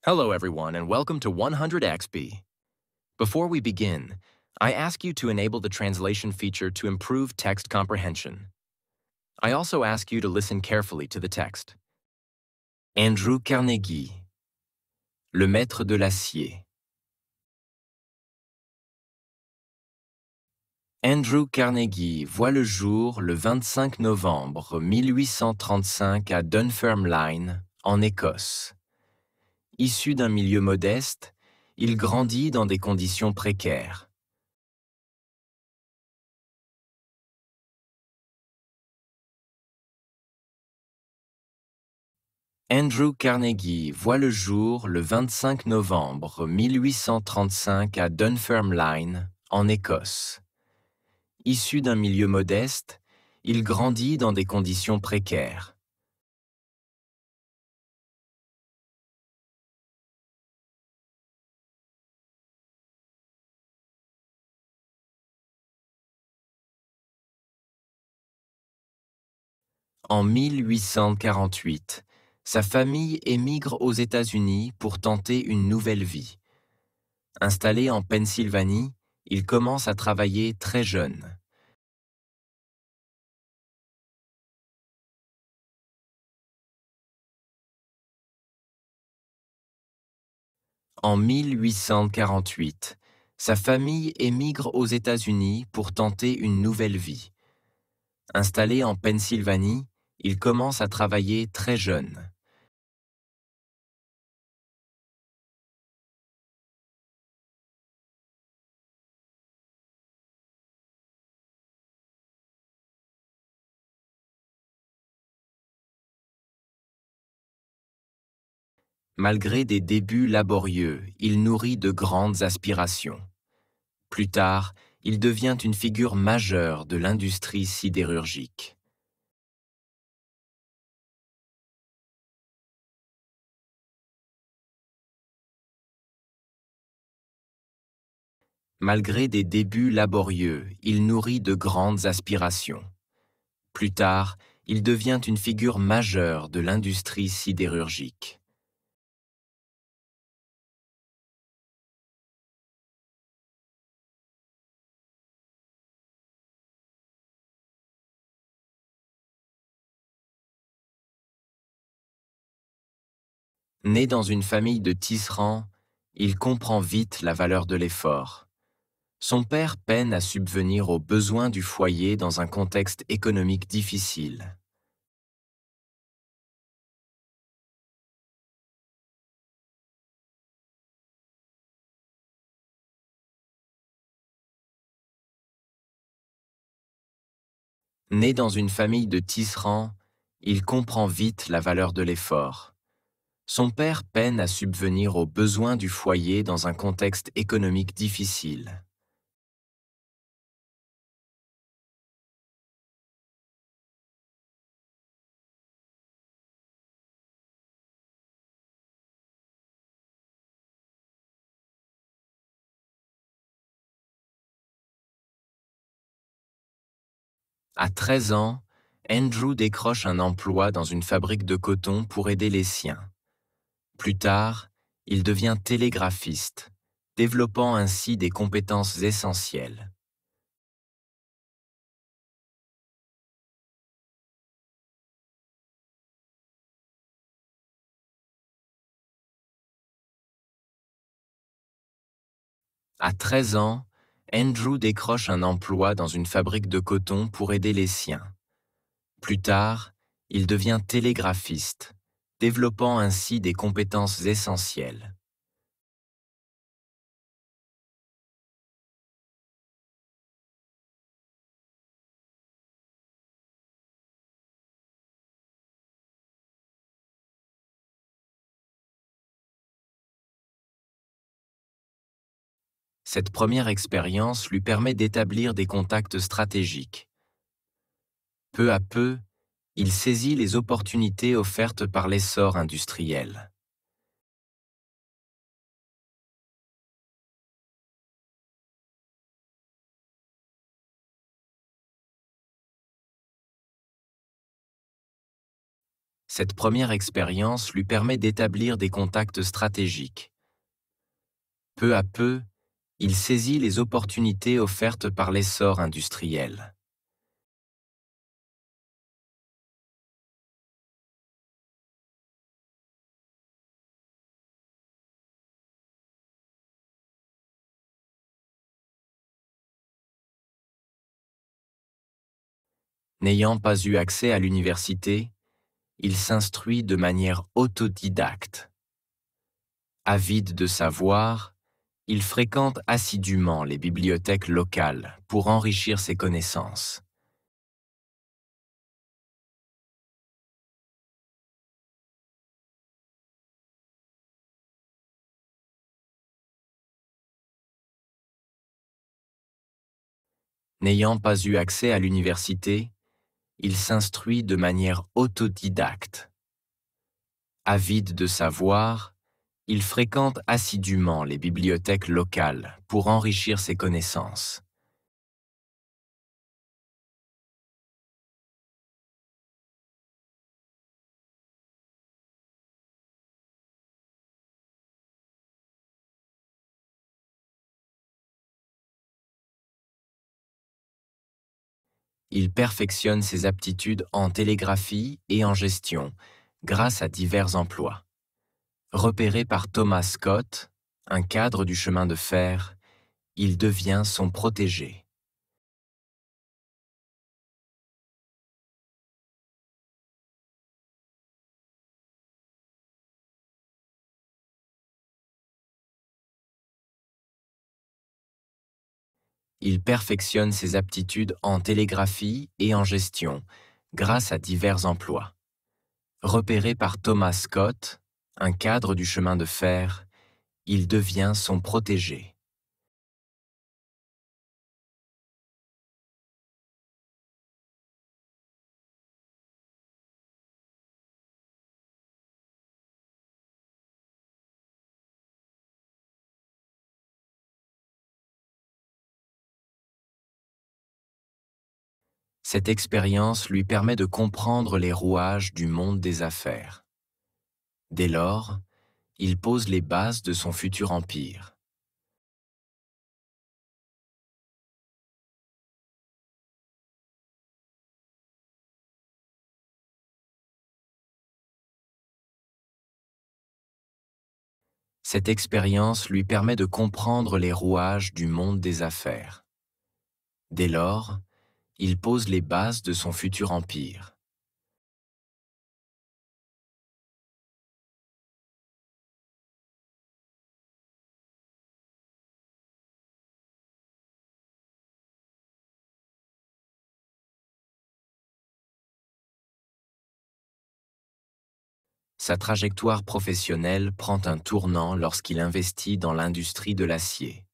Hello, everyone, and welcome to 100XP. Before we begin, I ask you to enable the translation feature to improve text comprehension. I also ask you to listen carefully to the text. Andrew Carnegie, le maître de l'acier. Andrew Carnegie voit le jour le 25 novembre 1835 à Dunfermline, en Écosse. Issu d'un milieu modeste, il grandit dans des conditions précaires. Andrew Carnegie voit le jour le 25 novembre 1835 à Dunfermline, en Écosse. Issu d'un milieu modeste, il grandit dans des conditions précaires. En 1848, sa famille émigre aux États-Unis pour tenter une nouvelle vie. Installé en Pennsylvanie, il commence à travailler très jeune. En 1848, sa famille émigre aux États-Unis pour tenter une nouvelle vie. Installé en Pennsylvanie, il commence à travailler très jeune. Malgré des débuts laborieux, il nourrit de grandes aspirations. Plus tard, il devient une figure majeure de l'industrie sidérurgique. Malgré des débuts laborieux, il nourrit de grandes aspirations. Plus tard, il devient une figure majeure de l'industrie sidérurgique. Né dans une famille de tisserands, il comprend vite la valeur de l'effort. Son père peine à subvenir aux besoins du foyer dans un contexte économique difficile. Né dans une famille de tisserands, il comprend vite la valeur de l'effort. Son père peine à subvenir aux besoins du foyer dans un contexte économique difficile. À 13 ans, Andrew décroche un emploi dans une fabrique de coton pour aider les siens. Plus tard, il devient télégraphiste, développant ainsi des compétences essentielles. À 13 ans, Andrew décroche un emploi dans une fabrique de coton pour aider les siens. Plus tard, il devient télégraphiste, développant ainsi des compétences essentielles. Cette première expérience lui permet d'établir des contacts stratégiques. Peu à peu, il saisit les opportunités offertes par l'essor industriel. Cette première expérience lui permet d'établir des contacts stratégiques. Peu à peu, il saisit les opportunités offertes par l'essor industriel. N'ayant pas eu accès à l'université, il s'instruit de manière autodidacte. Avide de savoir, il fréquente assidûment les bibliothèques locales pour enrichir ses connaissances. N'ayant pas eu accès à l'université, il s'instruit de manière autodidacte. Avide de savoir, il fréquente assidûment les bibliothèques locales pour enrichir ses connaissances. Il perfectionne ses aptitudes en télégraphie et en gestion grâce à divers emplois. Repéré par Thomas Scott, un cadre du chemin de fer, il devient son protégé. Il perfectionne ses aptitudes en télégraphie et en gestion grâce à divers emplois. Repéré par Thomas Scott, un cadre du chemin de fer, il devient son protégé. Cette expérience lui permet de comprendre les rouages du monde des affaires. Dès lors, il pose les bases de son futur empire. Cette expérience lui permet de comprendre les rouages du monde des affaires. Dès lors, il pose les bases de son futur empire. Sa trajectoire professionnelle prend un tournant lorsqu'il investit dans l'industrie de l'acier.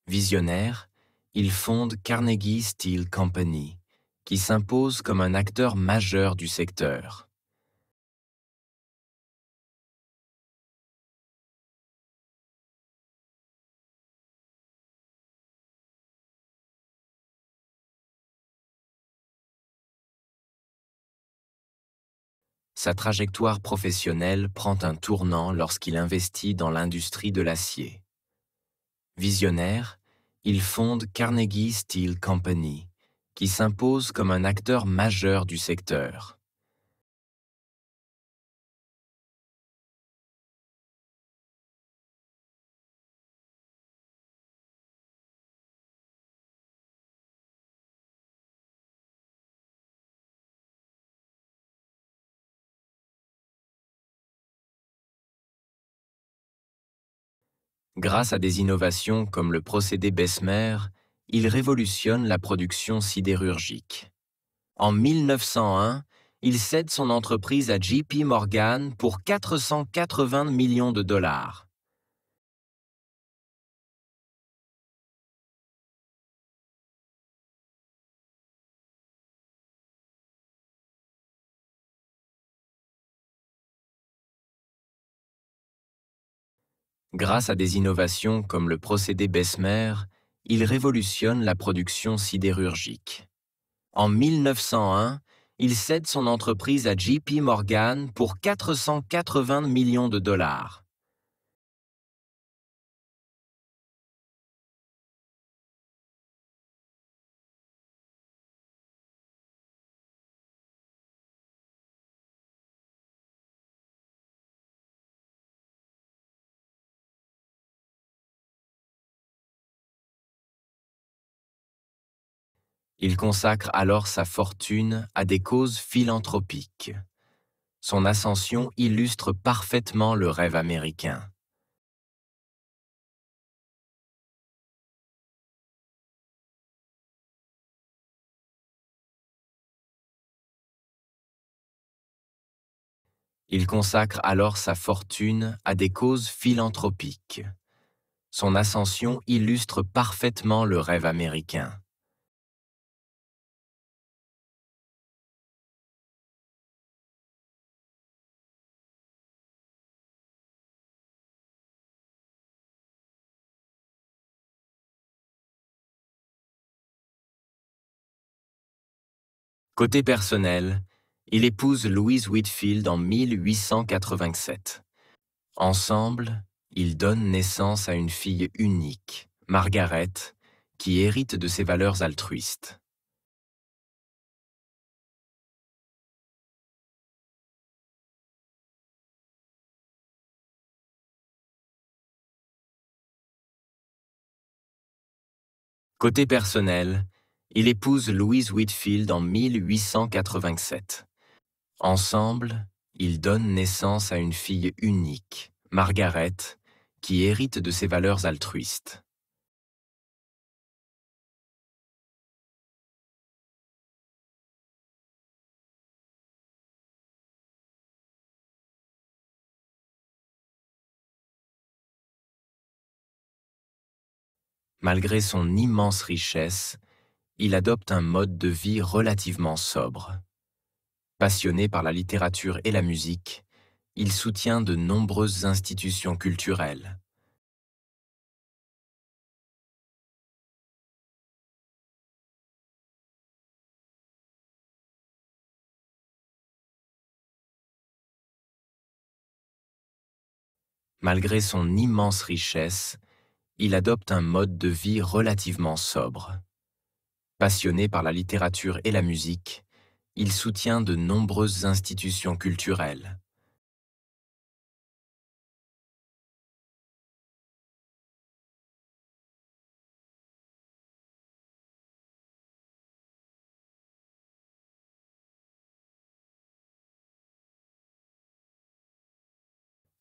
Visionnaire, il fonde Carnegie Steel Company, qui s'impose comme un acteur majeur du secteur. Sa trajectoire professionnelle prend un tournant lorsqu'il investit dans l'industrie de l'acier. Visionnaire, il fonde Carnegie Steel Company, qui s'impose comme un acteur majeur du secteur. Grâce à des innovations comme le procédé Bessemer, il révolutionne la production sidérurgique. En 1901, il cède son entreprise à JP Morgan pour 480 millions de dollars. Grâce à des innovations comme le procédé Bessemer, il révolutionne la production sidérurgique. En 1901, il cède son entreprise à JP Morgan pour 480 millions de dollars. Il consacre alors sa fortune à des causes philanthropiques. Son ascension illustre parfaitement le rêve américain. Il consacre alors sa fortune à des causes philanthropiques. Son ascension illustre parfaitement le rêve américain. Côté personnel, il épouse Louise Whitfield en 1887. Ensemble, ils donnent naissance à une fille unique, Margaret, qui hérite de ses valeurs altruistes. Côté personnel, il épouse Louise Whitfield en 1887. Ensemble, ils donnent naissance à une fille unique, Margaret, qui hérite de ses valeurs altruistes. Malgré son immense richesse, il adopte un mode de vie relativement sobre. Passionné par la littérature et la musique, il soutient de nombreuses institutions culturelles. Malgré son immense richesse, il adopte un mode de vie relativement sobre. Passionné par la littérature et la musique, il soutient de nombreuses institutions culturelles.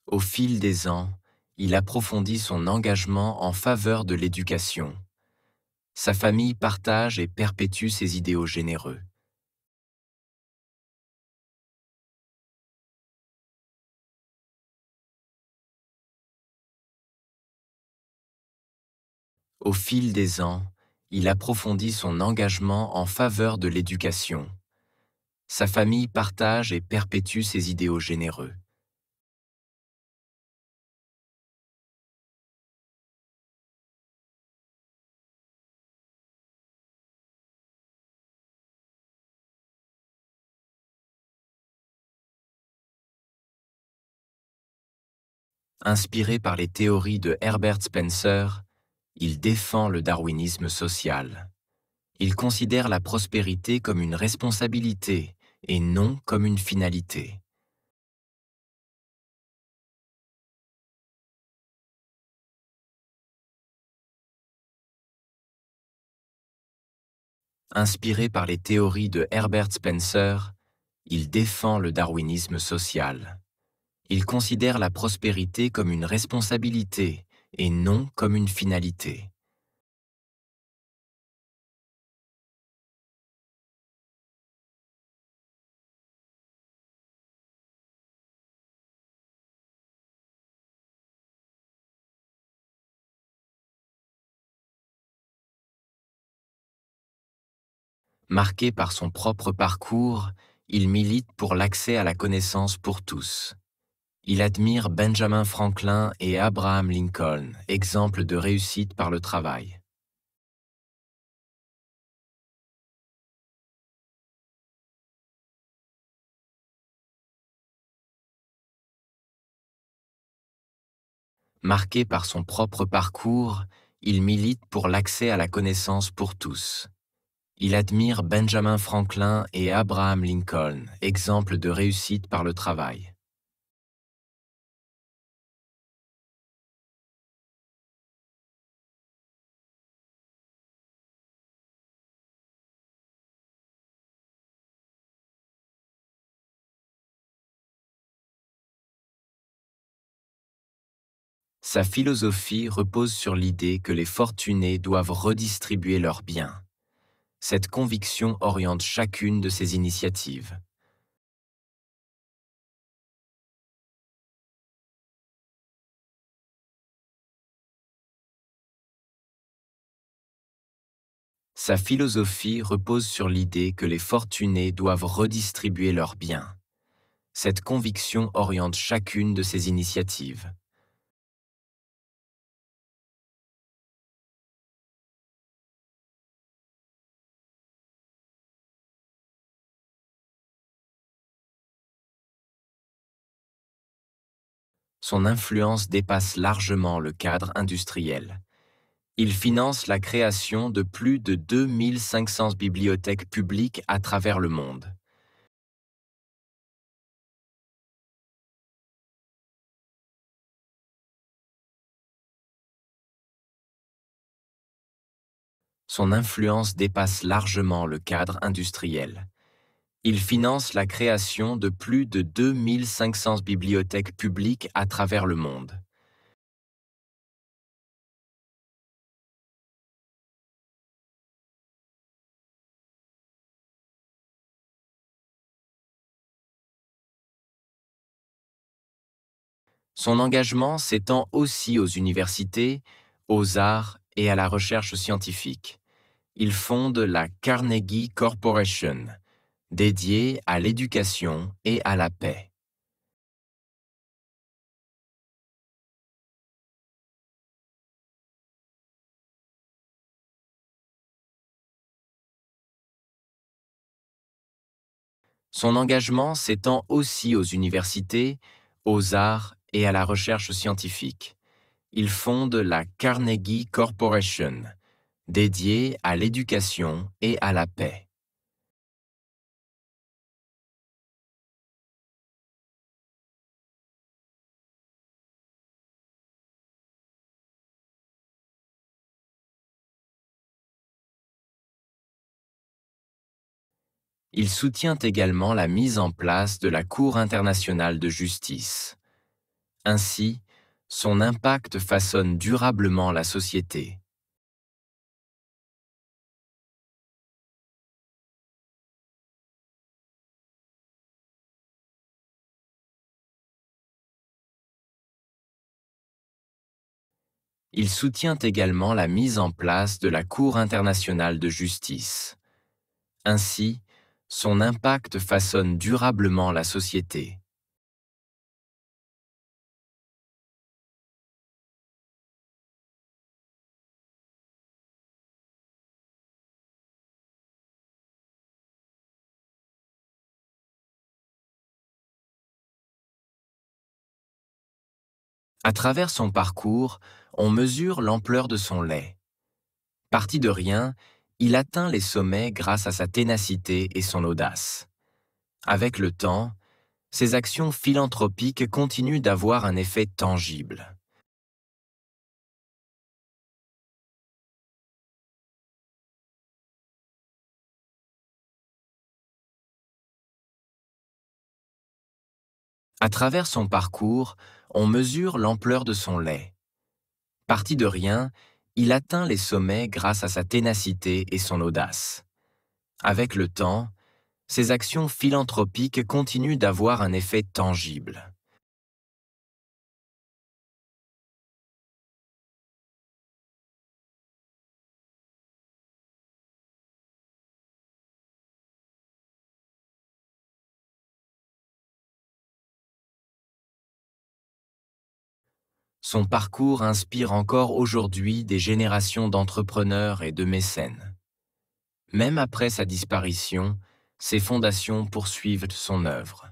Au fil des ans, il approfondit son engagement en faveur de l'éducation. Sa famille partage et perpétue ses idéaux généreux. Au fil des ans, il approfondit son engagement en faveur de l'éducation. Sa famille partage et perpétue ses idéaux généreux. Inspiré par les théories de Herbert Spencer, il défend le darwinisme social. Il considère la prospérité comme une responsabilité et non comme une finalité. Inspiré par les théories de Herbert Spencer, il défend le darwinisme social. Il considère la prospérité comme une responsabilité et non comme une finalité. Marqué par son propre parcours, il milite pour l'accès à la connaissance pour tous. Il admire Benjamin Franklin et Abraham Lincoln, exemples de réussite par le travail. Marqué par son propre parcours, il milite pour l'accès à la connaissance pour tous. Il admire Benjamin Franklin et Abraham Lincoln, exemples de réussite par le travail. Sa philosophie repose sur l'idée que les fortunés doivent redistribuer leurs biens. Cette conviction oriente chacune de ses initiatives. Sa philosophie repose sur l'idée que les fortunés doivent redistribuer leurs biens. Cette conviction oriente chacune de ses initiatives. Son influence dépasse largement le cadre industriel. Il finance la création de plus de 2500 bibliothèques publiques à travers le monde. Son influence dépasse largement le cadre industriel. Il finance la création de plus de 2500 bibliothèques publiques à travers le monde. Son engagement s'étend aussi aux universités, aux arts et à la recherche scientifique. Il fonde la Carnegie Corporation, dédiée à l'éducation et à la paix. Son engagement s'étend aussi aux universités, aux arts et à la recherche scientifique. Il fonde la Carnegie Corporation, dédiée à l'éducation et à la paix. Il soutient également la mise en place de la Cour internationale de justice. Ainsi, son impact façonne durablement la société. Il soutient également la mise en place de la Cour internationale de justice. Ainsi, son impact façonne durablement la société. À travers son parcours, on mesure l'ampleur de son lait. Parti de rien, il atteint les sommets grâce à sa ténacité et son audace. Avec le temps, ses actions philanthropiques continuent d'avoir un effet tangible. À travers son parcours, on mesure l'ampleur de son lait. Parti de rien, il atteint les sommets grâce à sa ténacité et son audace. Avec le temps, ses actions philanthropiques continuent d'avoir un effet tangible. Son parcours inspire encore aujourd'hui des générations d'entrepreneurs et de mécènes. Même après sa disparition, ses fondations poursuivent son œuvre.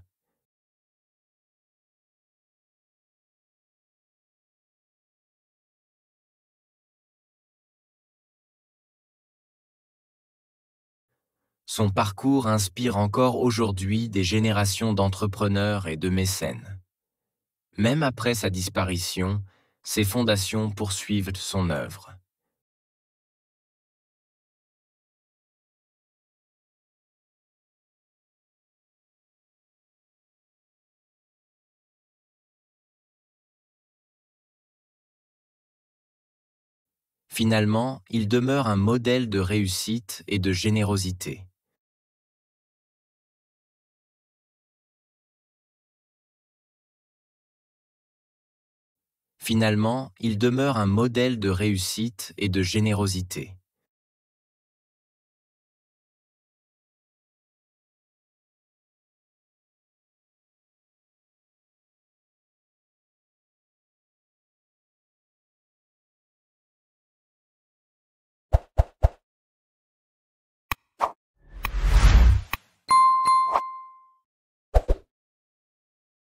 Son parcours inspire encore aujourd'hui des générations d'entrepreneurs et de mécènes. Même après sa disparition, ses fondations poursuivent son œuvre. Finalement, il demeure un modèle de réussite et de générosité. Finalement, il demeure un modèle de réussite et de générosité.